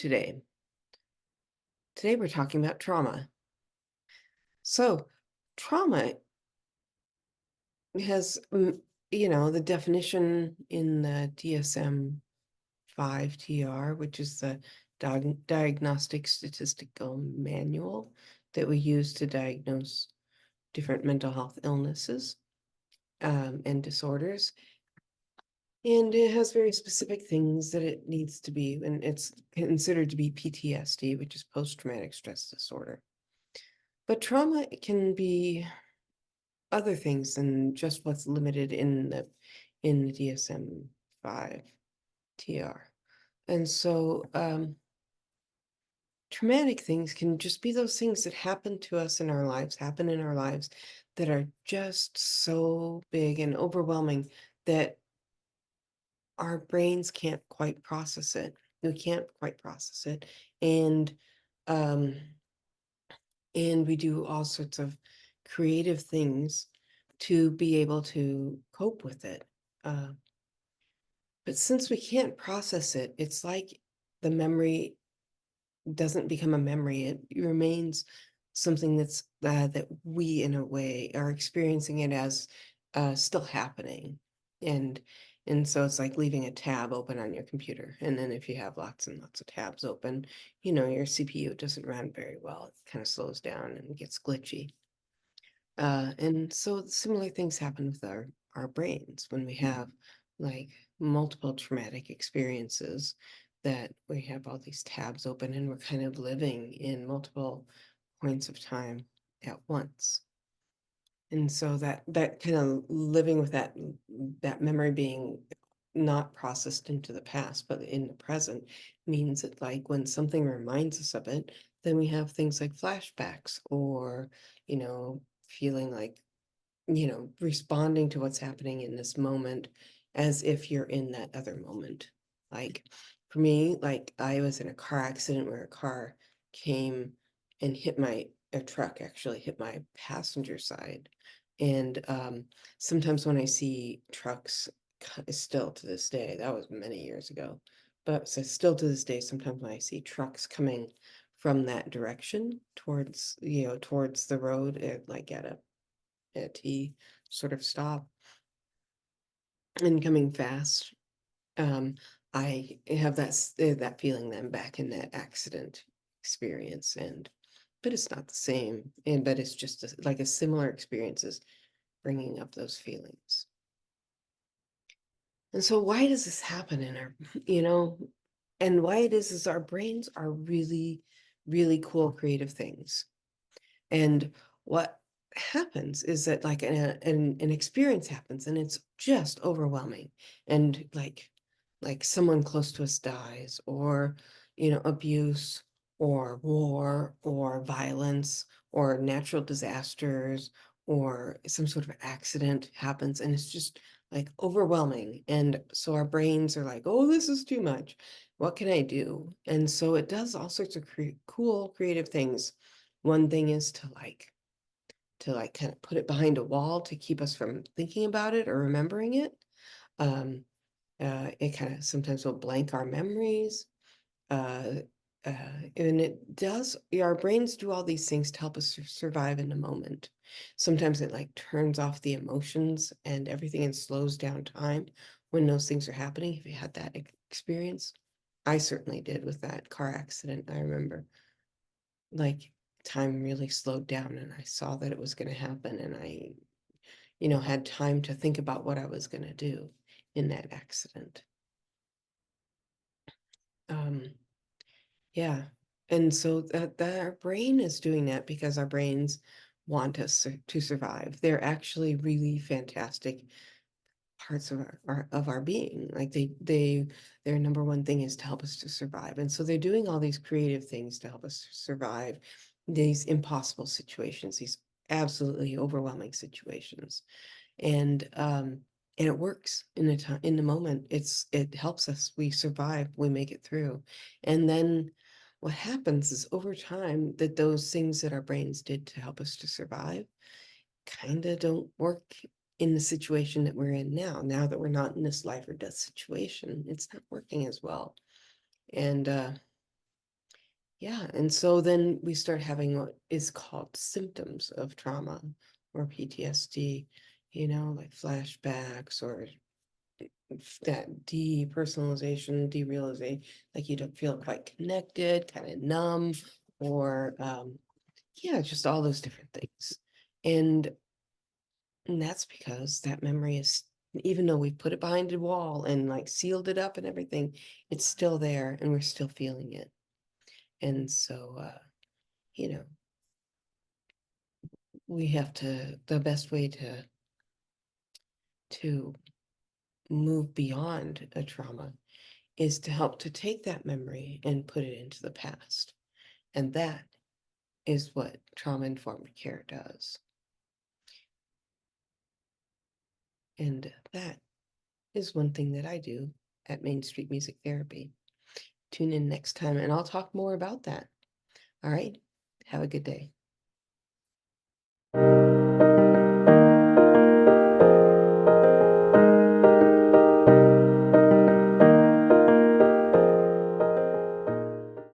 today? Today we're talking about trauma. So, trauma has, the definition in the DSM-5 TR, which is the Diagnostic Statistical Manual that we use to diagnose different mental health illnesses and disorders. And it has very specific things that it needs to be, and it's considered to be PTSD, which is post-traumatic stress disorder. But trauma can be other things than just what's limited in the DSM-5 TR. And so traumatic things can just be those things that happen to us in our lives, happen in our lives that are just so big and overwhelming that our brains can't quite process it. We can't quite process it. Um, and we do all sorts of creative things to be able to cope with it. Uh, but since we can't process it, it's like the memory doesn't become a memory. It remains something that we, in a way, are experiencing it as still happening. And and so it's like leaving a tab open on your computer. And then if you have lots and lots of tabs open, your CPU doesn't run very well. It kind of slows down and gets glitchy. And so similar things happen with our brains when we have like multiple traumatic experiences, that we have all these tabs open and we're kind of living in multiple points of time at once. And so that kind of living with that memory being not processed into the past, but in the present, means that like when something reminds us of it, then we have things like flashbacks, or, feeling like, responding to what's happening in this moment as if you're in that other moment. Like for me, like I was in a car accident where a car came and a truck actually hit my passenger side. And sometimes when I see trucks, still to this day, that was many years ago, but so still to this day, sometimes when I see trucks coming from that direction towards the road, like at a T sort of stop and coming fast, I have that feeling then back in that accident experience. But it's not the same, but it's just like a similar experience as bringing up those feelings. And so why does this happen in our, you know, and why it is our brains are really, really cool, creative things. And what happens is that like an experience happens and it's just overwhelming. And like someone close to us dies, or, abuse, or war, or violence, or natural disasters, or some sort of accident happens, and it's just like overwhelming. And so our brains are like, oh, this is too much. What can I do? And so it does all sorts of cool, creative things. One thing is to kind of put it behind a wall to keep us from thinking about it or remembering it. Um, it kind of sometimes will blank our memories. Uh, and it does, our brains do all these things to help us survive in the moment. Sometimes it like turns off the emotions and everything and slows down time when those things are happening. If you had that experience, I certainly did with that car accident. I remember like time really slowed down and I saw that it was going to happen, and I, had time to think about what I was going to do in that accident. Um, yeah. And so that our brain is doing that because our brains want us to survive. They're actually really fantastic parts of our being. Like their number one thing is to help us to survive. And so they're doing all these creative things to help us survive these impossible situations, these absolutely overwhelming situations. And it works in the time, in the moment. It helps us. We survive, we make it through. And then what happens is over time that those things that our brains did to help us to survive kind of don't work in the situation that we're in now that we're not in this life or death situation. It's not working as well. And Yeah, and so then we start having what is called symptoms of trauma or PTSD, like flashbacks or that depersonalization, derealization, like you don't feel quite connected, kind of numb, or yeah, just all those different things. And, and that's because that memory is, even though we put it behind a wall and like sealed it up and everything, it's still there and we're still feeling it. And so, you know, we have to, the best way to move beyond a trauma is to help to take that memory and put it into the past. And that is what trauma informed care does. And that is one thing that I do at Main Street Music Therapy. Tune in next time and I'll talk more about that. All right. Have a good day.